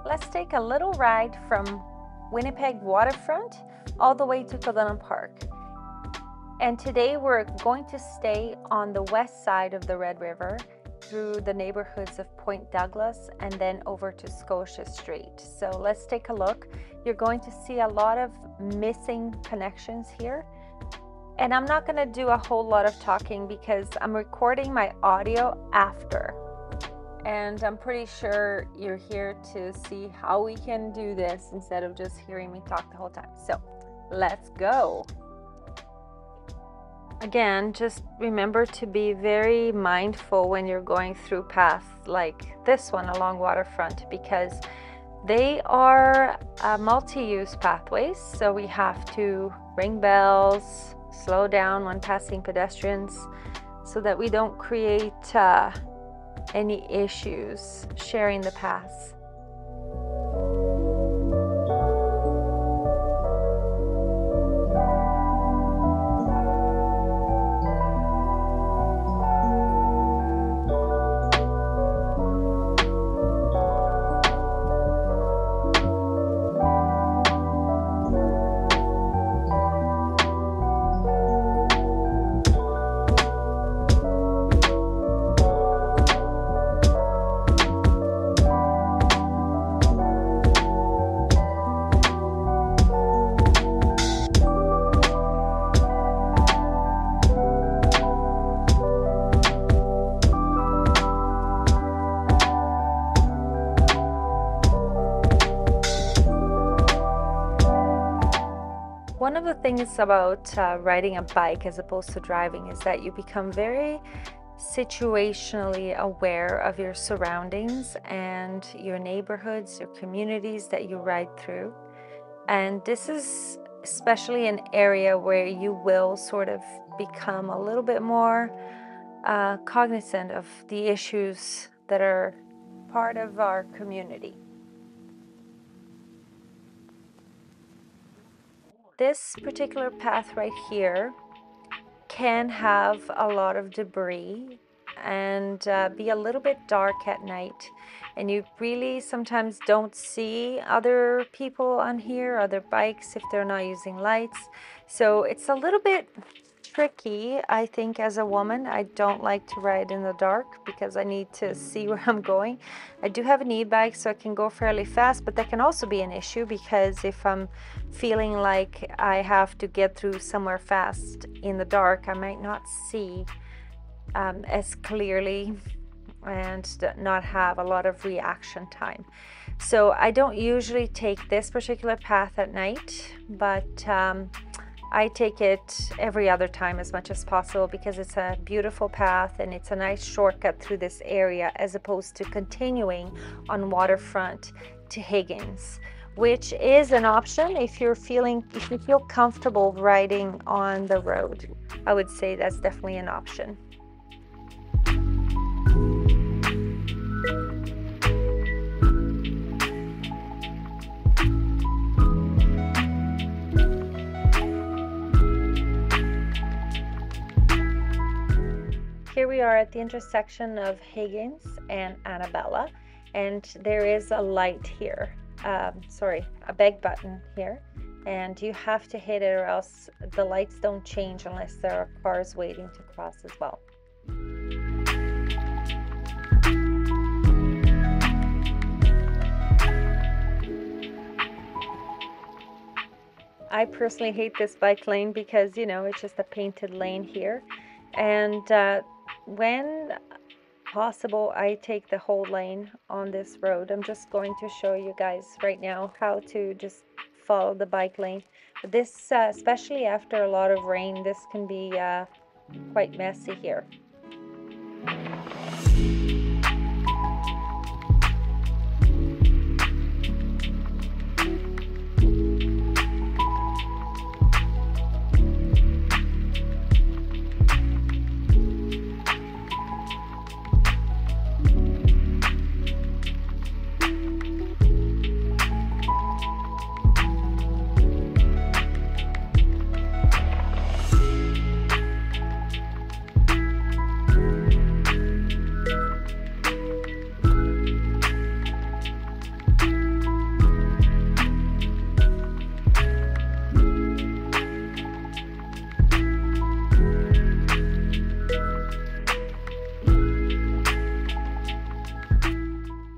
Let's take a little ride from Winnipeg Waterfront all the way to Kildonan Park. And today we're going to stay on the west side of the Red River through the neighborhoods of Point Douglas and then over to Scotia Street. So let's take a look. You're going to see a lot of missing connections here. And I'm not going to do a whole lot of talking because I'm recording my audio after. And I'm pretty sure you're here to see how we can do this instead of just hearing me talk the whole time. So let's go. Again, just remember to be very mindful when you're going through paths like this one along Waterfront, because they are multi-use pathways. So we have to ring bells, slow down when passing pedestrians so that we don't create any issues sharing the paths. One of the things about riding a bike as opposed to driving is that you become very situationally aware of your surroundings and your neighborhoods, your communities that you ride through. And this is especially an area where you will sort of become a little bit more cognizant of the issues that are part of our community. This particular path right here can have a lot of debris and be a little bit dark at night, and you really sometimes don't see other people on here, other bikes, if they're not using lights. So it's a little bit tricky. I think as a woman, I don't like to ride in the dark because I need to see where I'm going. I do have an e-bike, so I can go fairly fast, but that can also be an issue because if I'm feeling like I have to get through somewhere fast in the dark, I might not see as clearly and not have a lot of reaction time. So I don't usually take this particular path at night, but I take it every other time as much as possible because it's a beautiful path and it's a nice shortcut through this area as opposed to continuing on Waterfront to Higgins, which is an option if you feel comfortable riding on the road. I would say that's definitely an option. Here we are at the intersection of Higgins and Anabella, and there is a light here, a beg button here, and you have to hit it or else the lights don't change unless there are cars waiting to cross as well. I personally hate this bike lane because, you know, it's just a painted lane here, and when possible, I take the whole lane on this road. I'm just going to show you guys right now how to just follow the bike lane. But this, especially after a lot of rain, this can be quite messy here.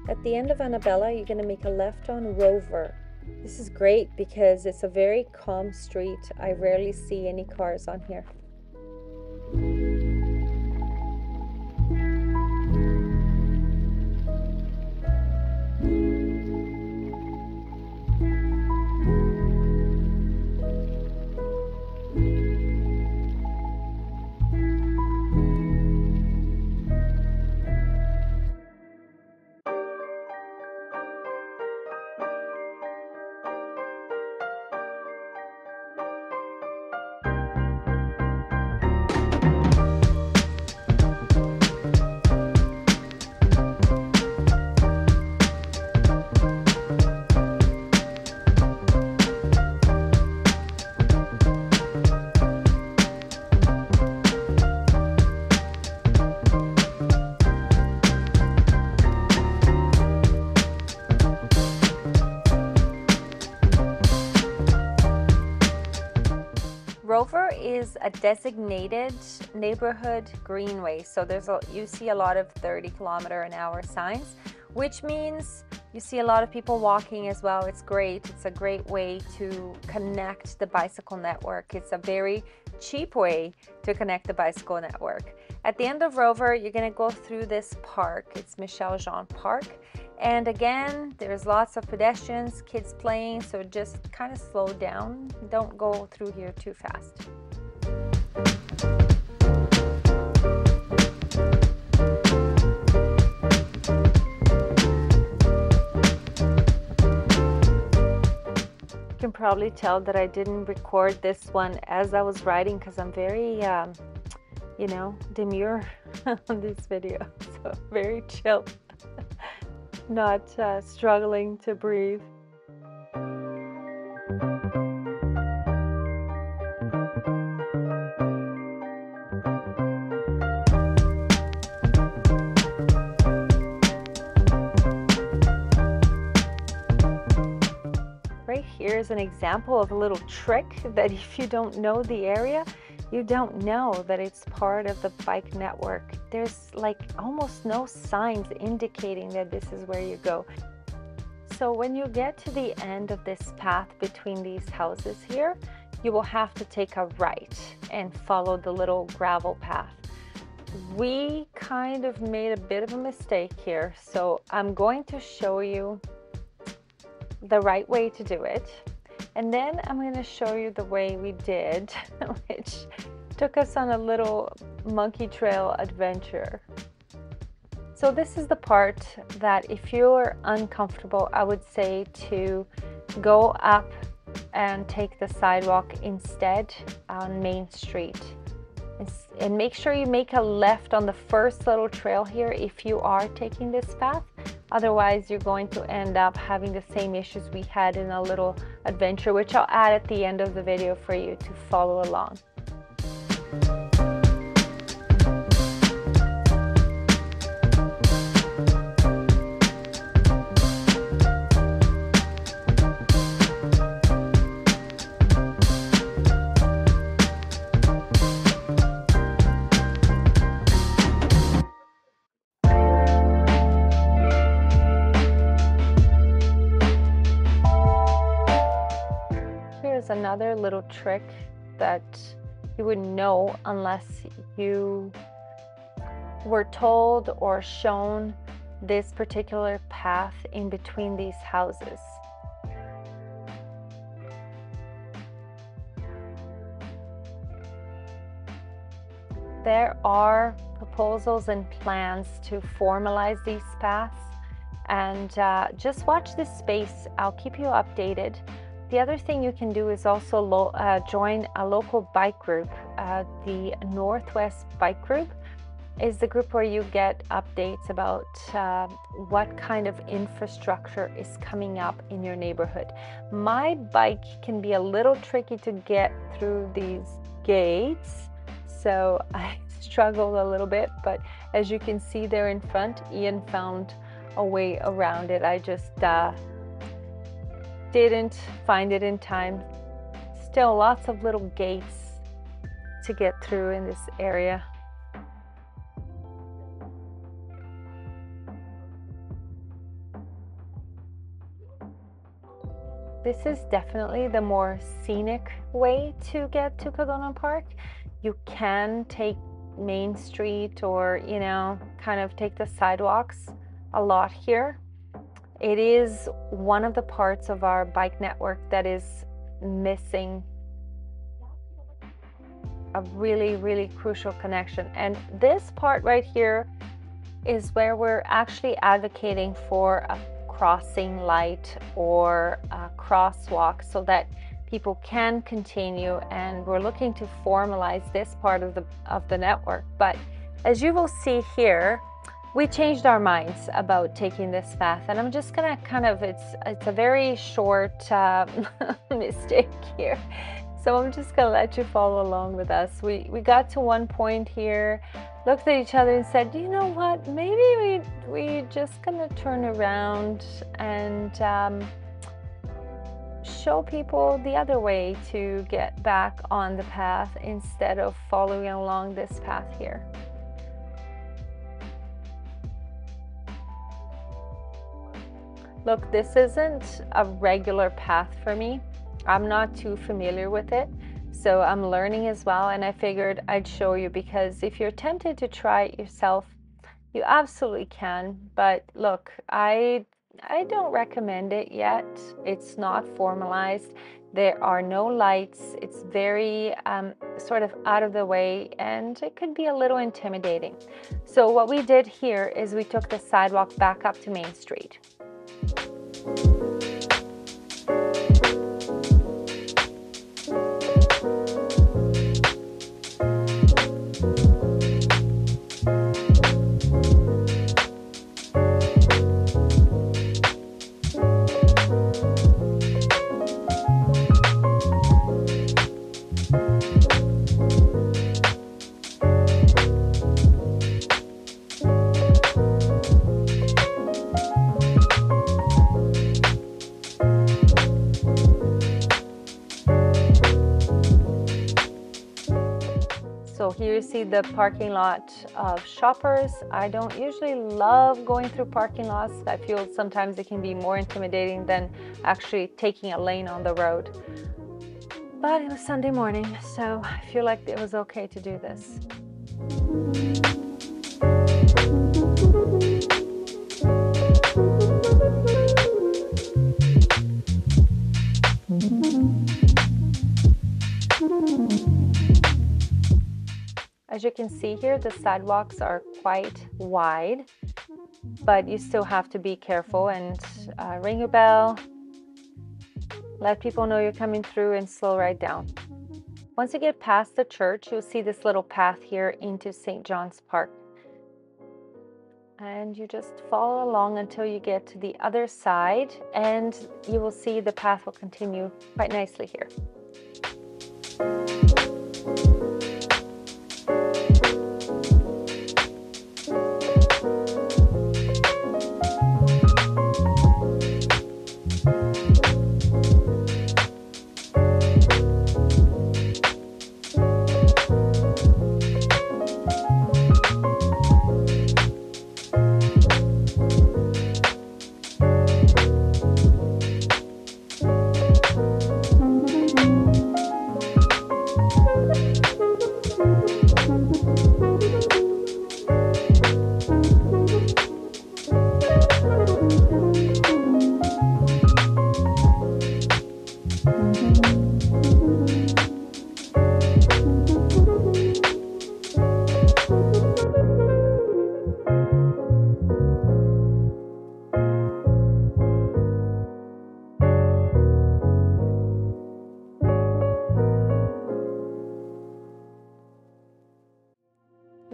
At the end of Anabella, you're going to make a left on Rover. This is great because it's a very calm street. I rarely see any cars on here. Rover is a designated neighborhood greenway, so you see a lot of 30-kilometer-an-hour signs, which means you see a lot of people walking as well. It's great. It's a great way to connect the bicycle network. It's a very cheap way to connect the bicycle network. At the end of Rover, you're going to go through this park. It's Michel Jean Park. And again, there's lots of pedestrians, kids playing, so just kind of slow down. Don't go through here too fast. You can probably tell that I didn't record this one as I was riding because I'm very, you know, demure on this video, so very chill. Not struggling to breathe. Right here is an example of a little trick that if you don't know the area, you don't know that it's part of the bike network. There's like almost no signs indicating that this is where you go. So when you get to the end of this path between these houses here, you will have to take a right and follow the little gravel path. We kind of made a bit of a mistake here, so I'm going to show you the right way to do it. And then I'm going to show you the way we did, which took us on a little monkey trail adventure. So this is the part that if you're uncomfortable, I would say to go up and take the sidewalk instead on Main Street. And make sure you make a left on the first little trail here if you are taking this path. Otherwise, you're going to end up having the same issues we had in a little adventure, which I'll add at the end of the video for you to follow along. Another little trick that you wouldn't know unless you were told or shown this particular path in between these houses. There are proposals and plans to formalize these paths. And just watch this space. I'll keep you updated. The other thing you can do is also join a local bike group. The Northwest Bike Group is the group where you get updates about what kind of infrastructure is coming up in your neighborhood. My bike can be a little tricky to get through these gates, so I struggled a little bit, but as you can see there in front, Ian found a way around it. I just didn't find it in time. Still lots of little gates to get through in this area. This is definitely the more scenic way to get to Kildonan Park. You can take Main Street or, you know, kind of take the sidewalks a lot here. It is one of the parts of our bike network that is missing a really, really crucial connection. And this part right here is where we're actually advocating for a crossing light or a crosswalk so that people can continue, and we're looking to formalize this part of the network. But as you will see here, we changed our minds about taking this path, and I'm just gonna kind of, it's a very short mistake here, so I'm just gonna let you follow along with us. We got to one point here, looked at each other and said, you know what, maybe we just gonna turn around and show people the other way to get back on the path instead of following along this path here. Look, this isn't a regular path for me. I'm not too familiar with it, so I'm learning as well, and I figured I'd show you, because if you're tempted to try it yourself, you absolutely can. But look, I don't recommend it yet. It's not formalized. There are no lights. It's very sort of out of the way, and it could be a little intimidating. So what we did here is we took the sidewalk back up to Main Street. So here you see the parking lot of Shoppers. I don't usually love going through parking lots. I feel sometimes it can be more intimidating than actually taking a lane on the road. But it was Sunday morning, so I feel like it was okay to do this. As you can see here, the sidewalks are quite wide, but you still have to be careful and ring your bell, let people know you're coming through, and slow right down. Once you get past the church, you'll see this little path here into St. John's Park. And you just follow along until you get to the other side, and you will see the path will continue quite nicely here.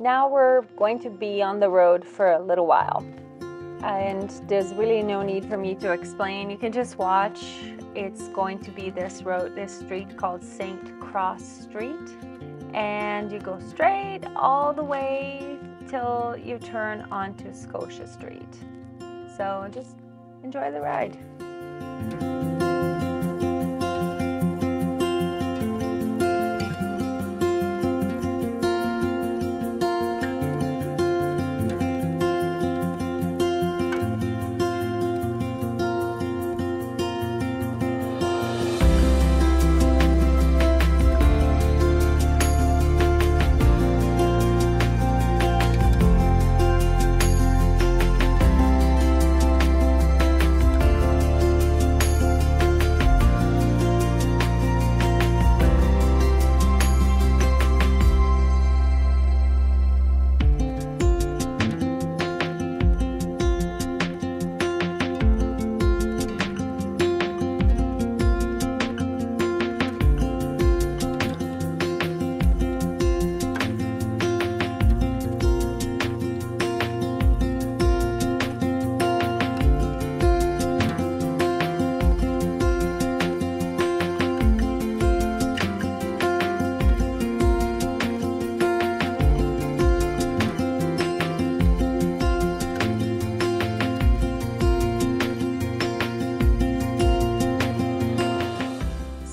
now we're going to be on the road for a little while. And there's really no need for me to explain. You can just watch. It's going to be this road, this street called St. Cross Street. And you go straight all the way till you turn onto Scotia Street. So just enjoy the ride.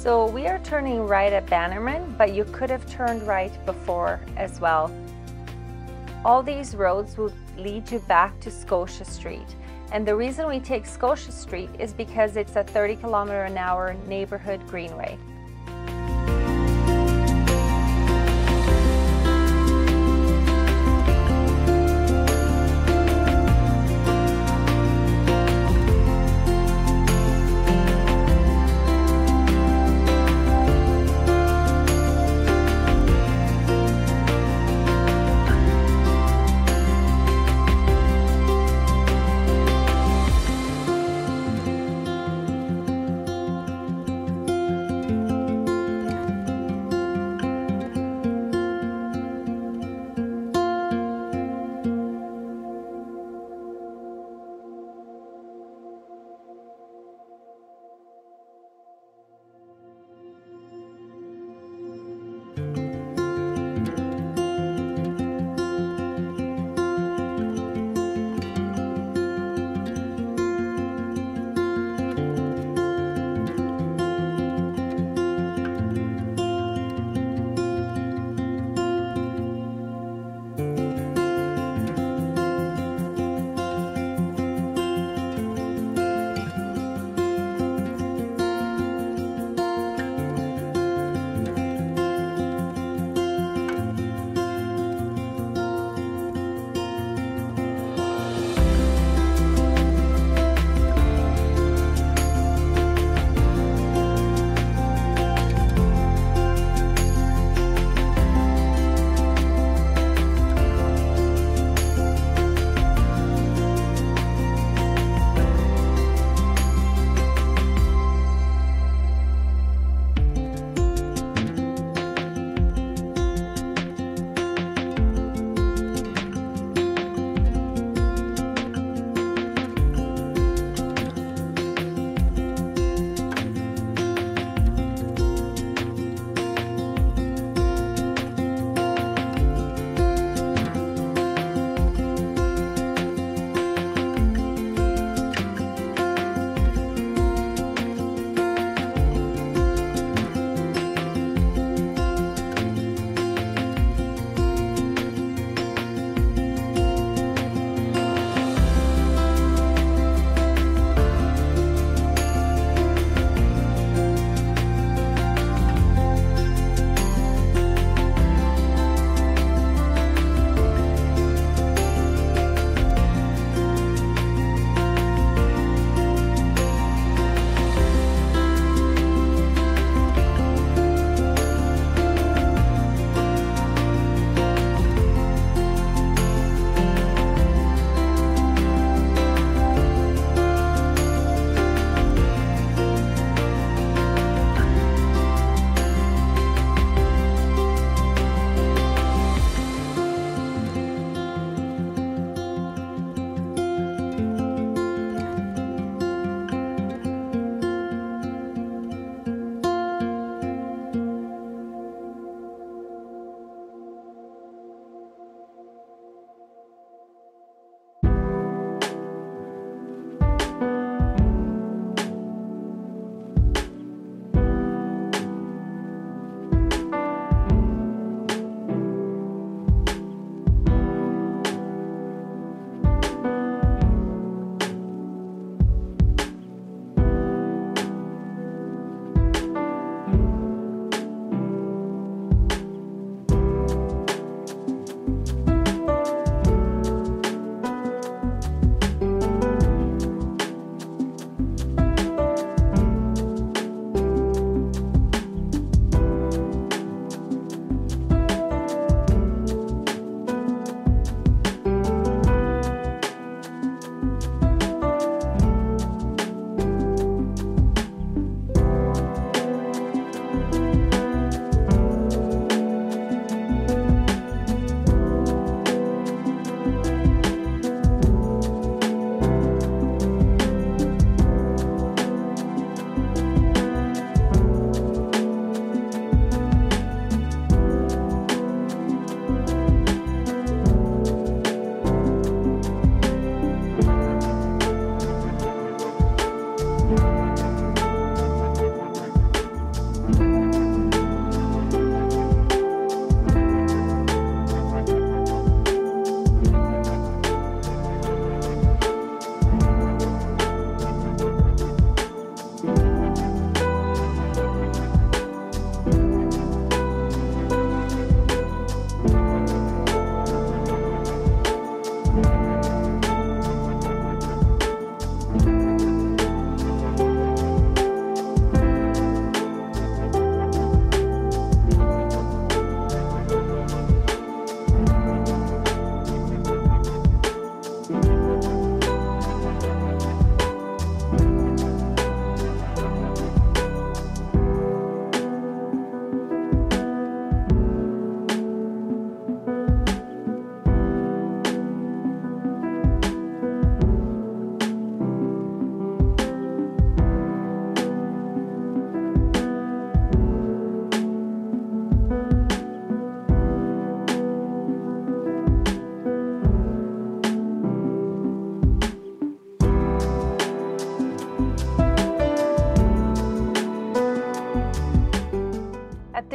So we are turning right at Bannerman, but you could have turned right before as well. All these roads will lead you back to Scotia Street. And the reason we take Scotia Street is because it's a 30-kilometer-an-hour neighborhood greenway.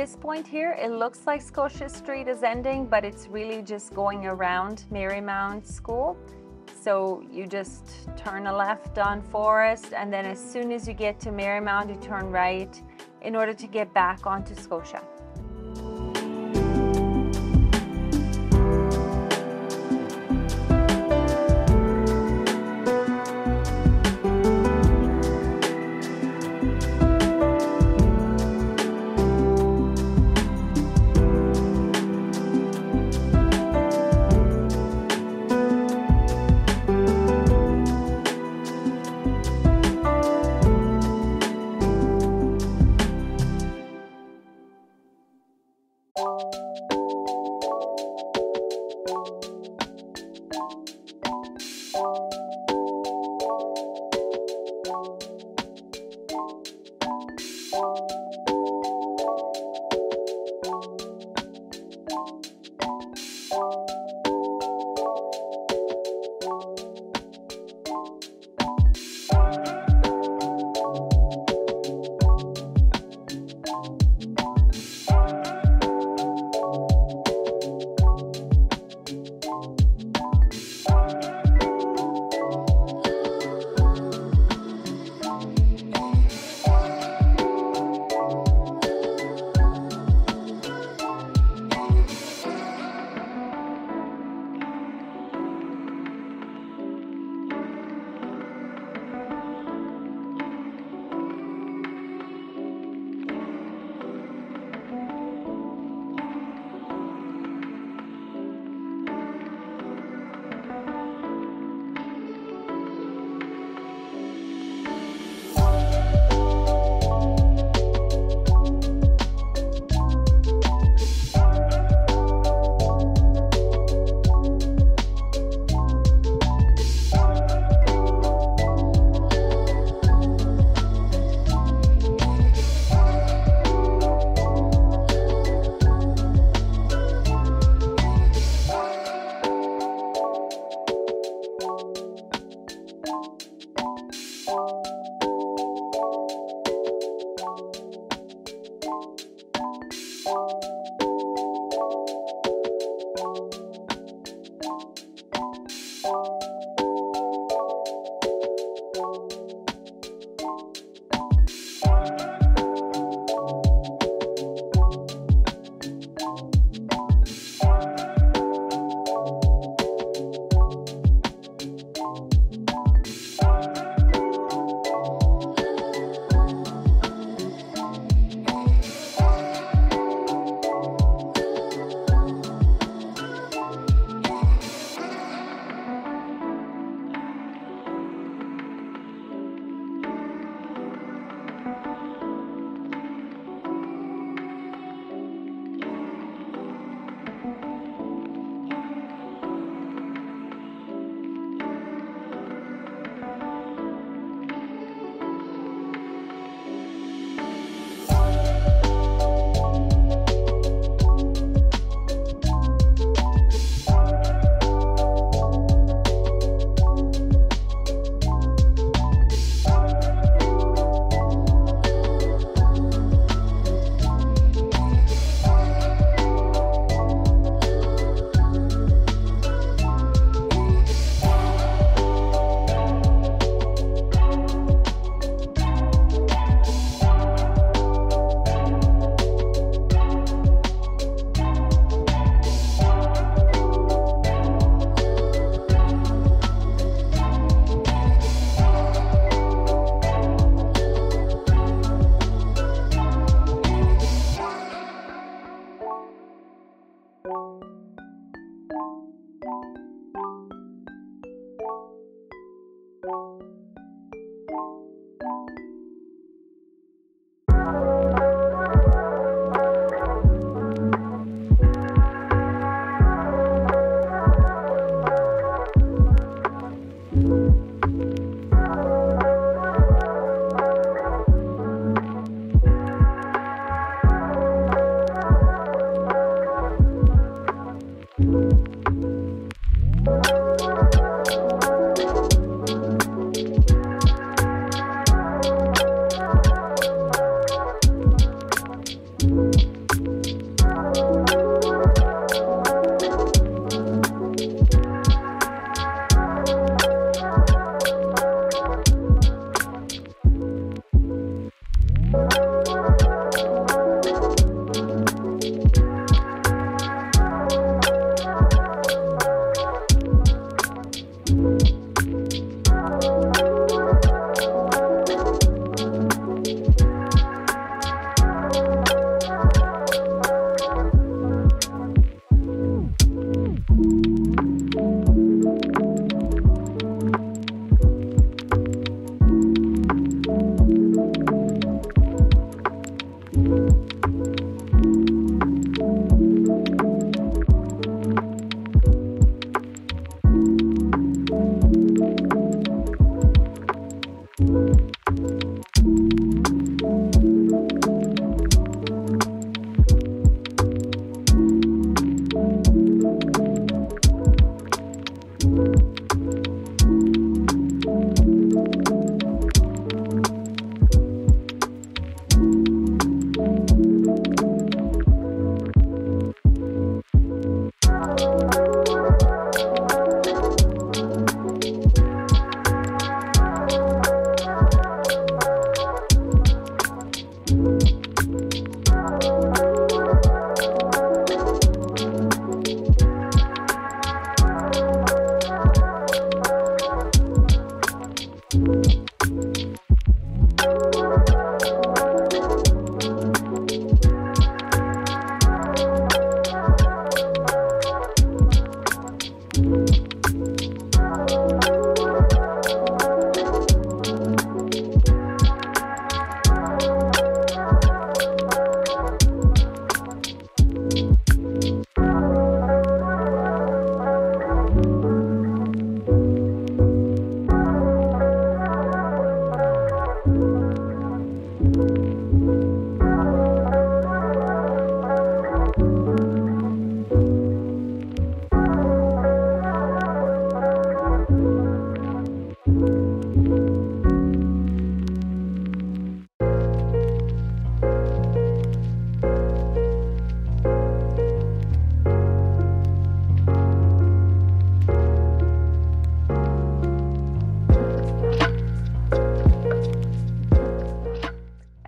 this point here, it looks like Scotia Street is ending, but it's really just going around Marymound School. So you just turn a left on Forrest, and then as soon as you get to Marymound, you turn right in order to get back onto Scotia.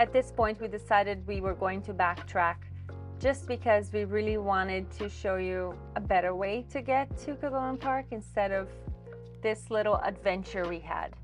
At this point, we decided we were going to backtrack just because we really wanted to show you a better way to get to Kildonan Park instead of this little adventure we had.